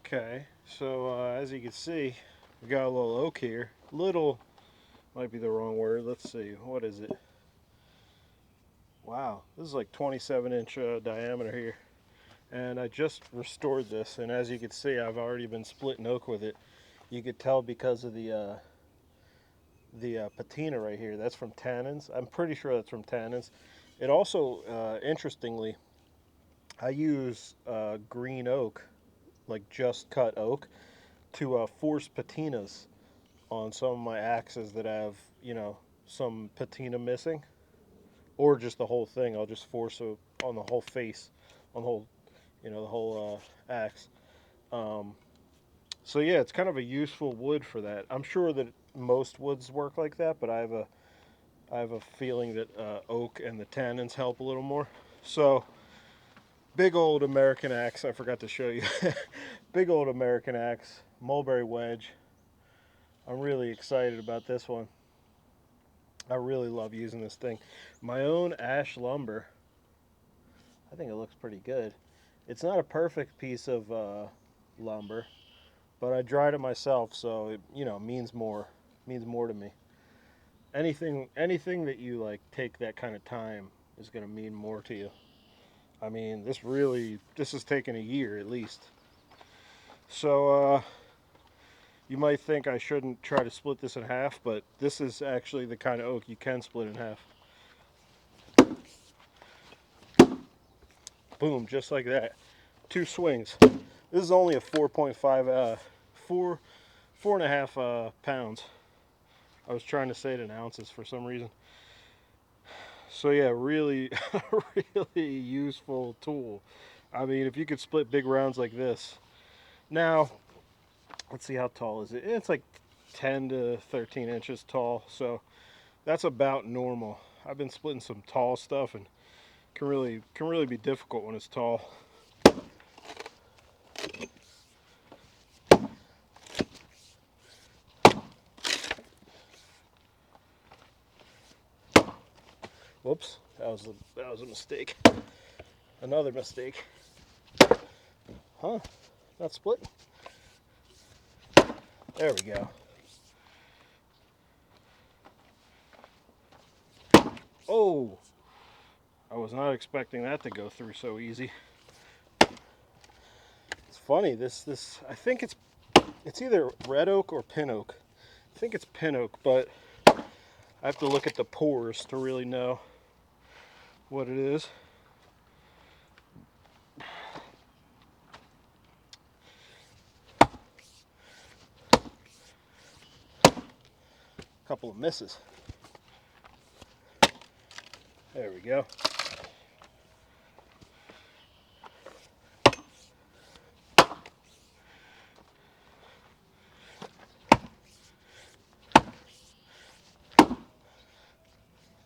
Okay, so as you can see, we got a little oak here. Little might be the wrong word. Let's see, what is it? Wow, this is like 27-inch diameter here. And I just restored this, and as you can see, I've already been splitting oak with it. You could tell because of the patina right here. That's from tannins. I'm pretty sure that's from tannins. It also, interestingly, I use green oak, like just cut oak, to force patinas on some of my axes that have, some patina missing, or just the whole thing. I'll just force it on the whole face, on the whole, the whole axe. Um, so yeah, it's kind of a useful wood for that. I'm sure that most woods work like that, but I have a feeling that oak and the tannins help a little more. So big old American axe. I forgot to show you. Big old American axe, mulberry wedge. I'm really excited about this one. I really love using this thing. My own ash lumber. I think it looks pretty good. It's not a perfect piece of lumber, but I dried it myself, so it means more to me. Anything that you like take that kind of time is going to mean more to you. I mean, this has taken a year at least. So you might think I shouldn't try to split this in half, but this is actually the kind of oak you can split in half. Boom, just like that. Two swings. This is only a 4.5, 4.5 pounds. I was trying to say it in ounces for some reason. So yeah, really, really useful tool. I mean, if you could split big rounds like this. Now, let's see, how tall is it? It's like 10 to 13 inches tall, so that's about normal. I've been splitting some tall stuff, and can really be difficult when it's tall. Whoops, that was a mistake. Another mistake. Huh? Not split. There we go. Oh, I was not expecting that to go through so easy. It's funny. This I think it's either red oak or pin oak. I think it's pin oak, but I have to look at the pores to really know what it is. Couple of misses. There we go.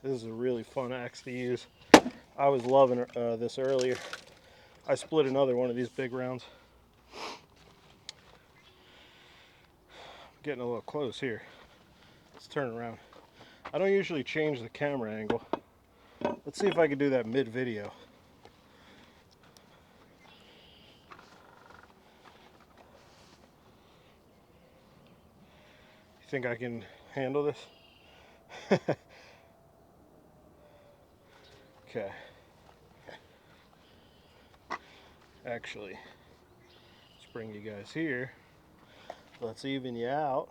This is a really fun axe to use. I was loving this earlier. I split another one of these big rounds. Getting a little close here. Let's turn around. I don't usually change the camera angle. Let's see if I can do that mid-video. You think I can handle this? Okay. Actually, let's bring you guys here. Let's even you out.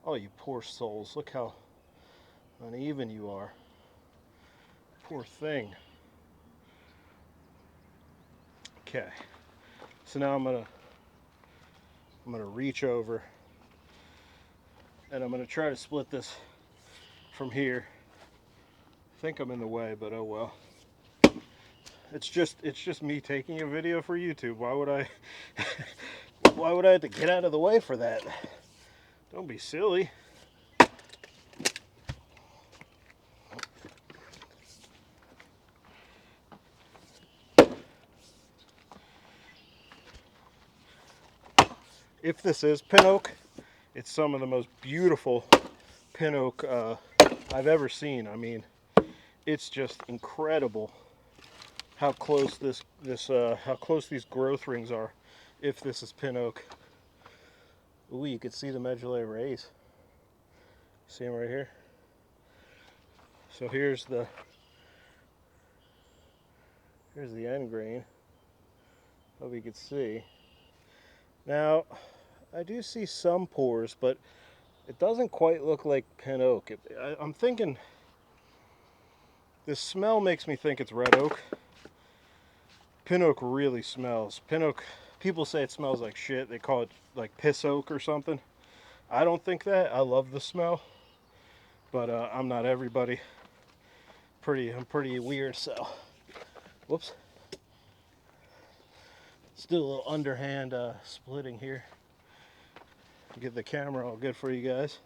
Oh, you poor souls. Look how uneven you are. Poor thing. Okay. So now I'm gonna reach over, and I'm gonna try to split this from here. I think I'm in the way, but oh well. It's just me taking a video for YouTube. Why would I why would I have to get out of the way for that? Don't be silly. If this is pin oak, it's some of the most beautiful pin oak I've ever seen. I mean, it's just incredible how close how close these growth rings are. if this is pin oak. Ooh, you can see the medullary rays. See them right here? So here's the end grain. Hope you can see. Now, I do see some pores, but it doesn't quite look like pin oak. I'm thinking, this smell makes me think it's red oak. Pin oak really smells. Pin oak, people say it smells like shit. They call it like piss oak or something. I don't think that. I love the smell, but I'm not everybody. I'm pretty weird, so. Whoops. Let's do a little underhand splitting here. Get the camera all good for you guys.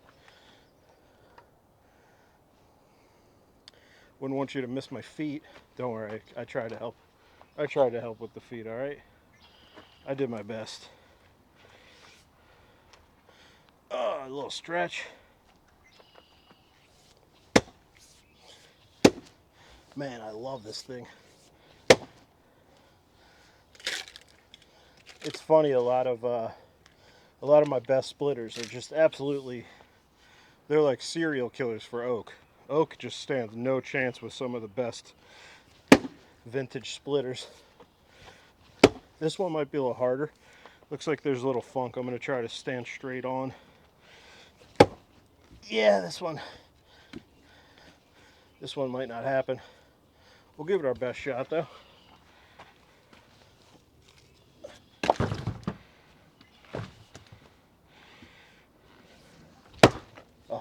Wouldn't want you to miss my feet. Don't worry, I tried to help. I tried to help with the feet, all right? I did my best. Oh, a little stretch. Man, I love this thing. It's funny, a lot of my best splitters are just absolutely, they're like serial killers for oak. Oak just stands no chance with some of the best vintage splitters. This one might be a little harder. Looks like there's a little funk. I'm going to try to stand straight on. Yeah, this one might not happen. We'll give it our best shot though.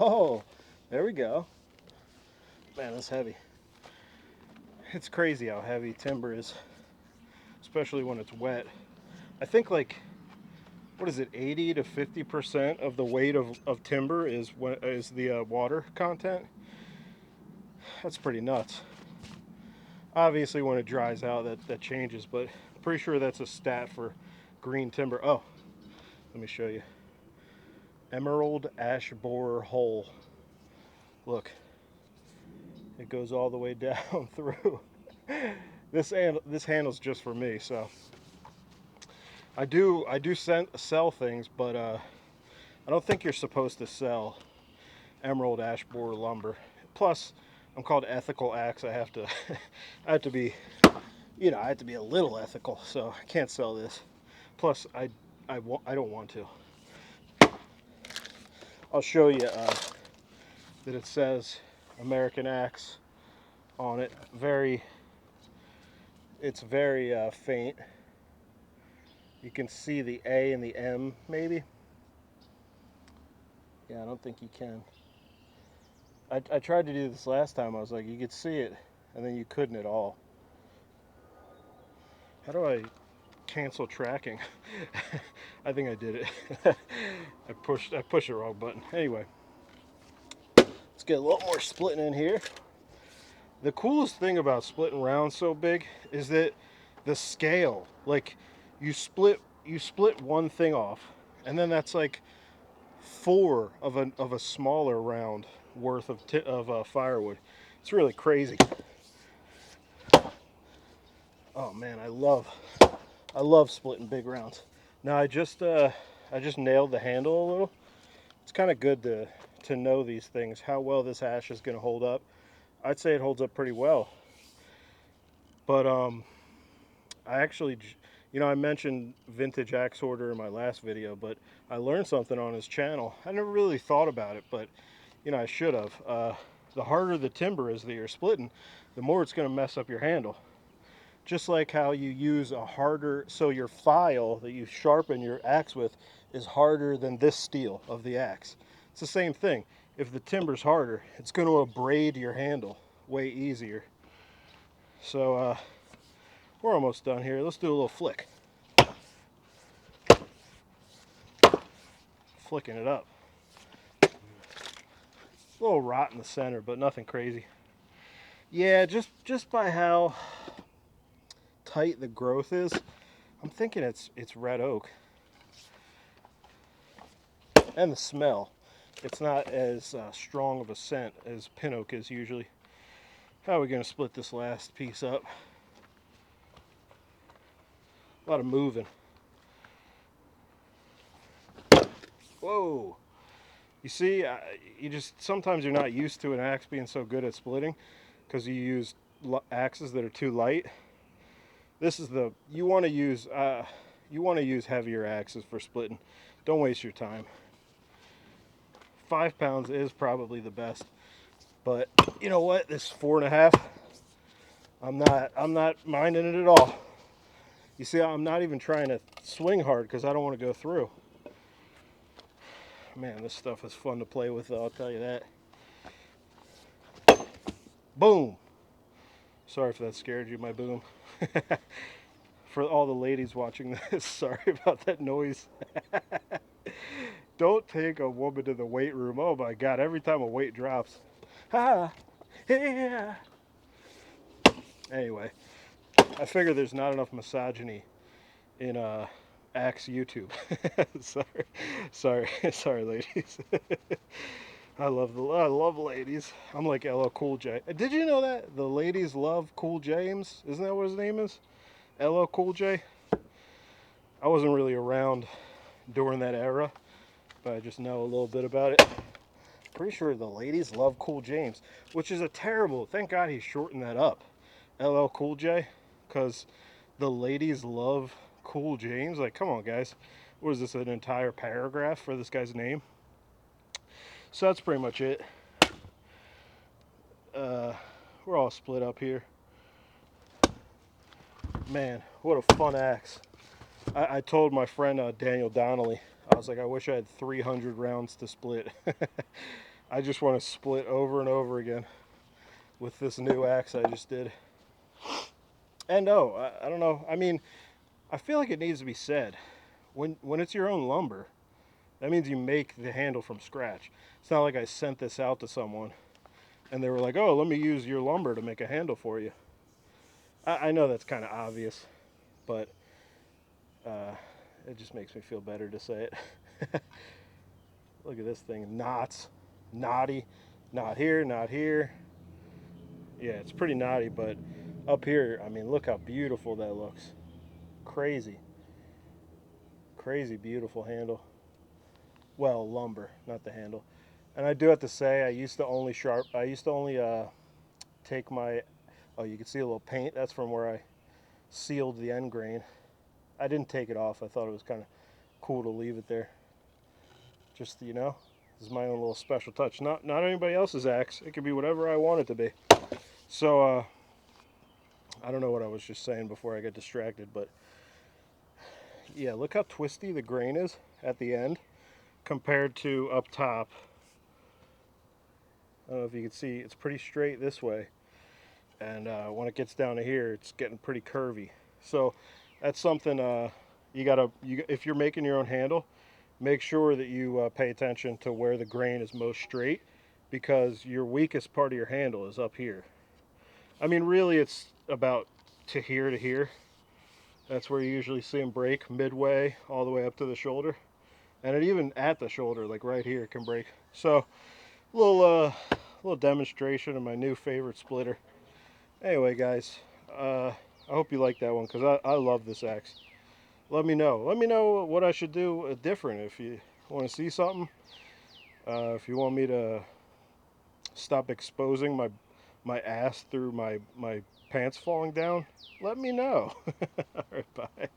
Oh, there we go. Man, that's heavy. It's crazy how heavy timber is, especially when it's wet. I think like, what is it, 80 to 50% of the weight of timber is the water content. That's pretty nuts. Obviously when it dries out that changes, but I'm pretty sure that's a stat for green timber. Oh, let me show you. Emerald ash borer hole. Look, it goes all the way down through. This handle's just for me, so I do sell things, but I don't think you're supposed to sell emerald ash borer lumber. Plus, I'm called Ethical Axe. I have to I have to be, you know, I have to be a little ethical, so I can't sell this. Plus, I don't want to. I'll show you that it says AmericanAx on it. It's very faint. You can see the A and the M, maybe. Yeah, I don't think you can. I tried to do this last time. I was like, you could see it, and then you couldn't at all. How do I cancel tracking? I think I did it. I pushed the wrong button. Anyway, let's get a little more splitting in here. The coolest thing about splitting rounds so big is that the scale, like you split one thing off, and then that's like 4 of a smaller round worth of firewood. It's really crazy. Oh man, I love splitting big rounds. Now I just nailed the handle a little. It's kind of good to know these things, how well this ash is going to hold up. I'd say it holds up pretty well. But I actually, you know, I mentioned vintage axe hoarder in my last video, but I learned something on his channel. I never really thought about it, but you know, I should have. The harder the timber is that you're splitting, the more it's going to mess up your handle. Just like how you use a harder, so your file that you sharpen your axe with is harder than this steel of the axe. It's the same thing. If the timber's harder, it's going to abrade your handle way easier. So we're almost done here. Let's do a little flick. Flicking it up. A little rot in the center, but nothing crazy. Yeah, just by how tight the growth is, I'm thinking it's red oak. And the smell, it's not as strong of a scent as pin oak is usually. How are we going to split this last piece up? A lot of moving. Whoa. You see, you just, sometimes you're not used to an axe being so good at splitting because you use axes that are too light. This is the, you want to use heavier axes for splitting. Don't waste your time. 5 pounds is probably the best, but you know what? This 4.5, I'm not minding it at all. You see, I'm not even trying to swing hard because I don't want to go through. Man, this stuff is fun to play with, though, I'll tell you that. Boom. Sorry if that scared you, my boom. For all the ladies watching this, sorry about that noise. Don't take a woman to the weight room. Oh my God, every time a weight drops. Ha! Yeah! Anyway, I figure there's not enough misogyny in Axe YouTube. sorry, ladies. I love ladies. I'm like LL Cool J. Did you know that the ladies love Cool James? Isn't that what his name is? LL Cool J. I wasn't really around during that era, but I just know a little bit about it. Pretty sure the ladies love Cool James, which is a terrible. Thank God he shortened that up, LL Cool J, because the ladies love Cool James. Like, come on, guys. What is this, an entire paragraph for this guy's name? So that's pretty much it. We're all split up here. Man, what a fun axe. I told my friend Daniel Donnelly, I was like, I wish I had 300 rounds to split. I just want to split over and over again with this new axe I just did. And I don't know. I mean, I feel like it needs to be said. When it's your own lumber, that means you make the handle from scratch. It's not like I sent this out to someone and they were like, oh, let me use your lumber to make a handle for you. I know that's kind of obvious, but it just makes me feel better to say it. Look at this thing, knots, knotty, not here, not here. Yeah, it's pretty knotty, but up here, I mean, look how beautiful that looks. Crazy, crazy beautiful handle. Well, lumber, not the handle. And I do have to say, I used to only take my, oh, you can see a little paint. That's from where I sealed the end grain. I didn't take it off. I thought it was kind of cool to leave it there. Just, you know, this is my own little special touch. Not anybody else's axe. It can be whatever I want it to be. So, I don't know what I was just saying before I got distracted, but yeah, look how twisty the grain is at the end compared to up top. I don't know if you can see, it's pretty straight this way. And when it gets down to here, it's getting pretty curvy. So that's something if you're making your own handle, make sure that you pay attention to where the grain is most straight, because your weakest part of your handle is up here. I mean, really, it's about to here. That's where you usually see them break, midway all the way up to the shoulder. And it even at the shoulder, like right here, can break. So, little demonstration of my new favorite splitter. Anyway, guys, I hope you like that one, because I love this axe. Let me know. Let me know what I should do different. If you want to see something, if you want me to stop exposing my ass through my pants falling down, let me know. All right, bye.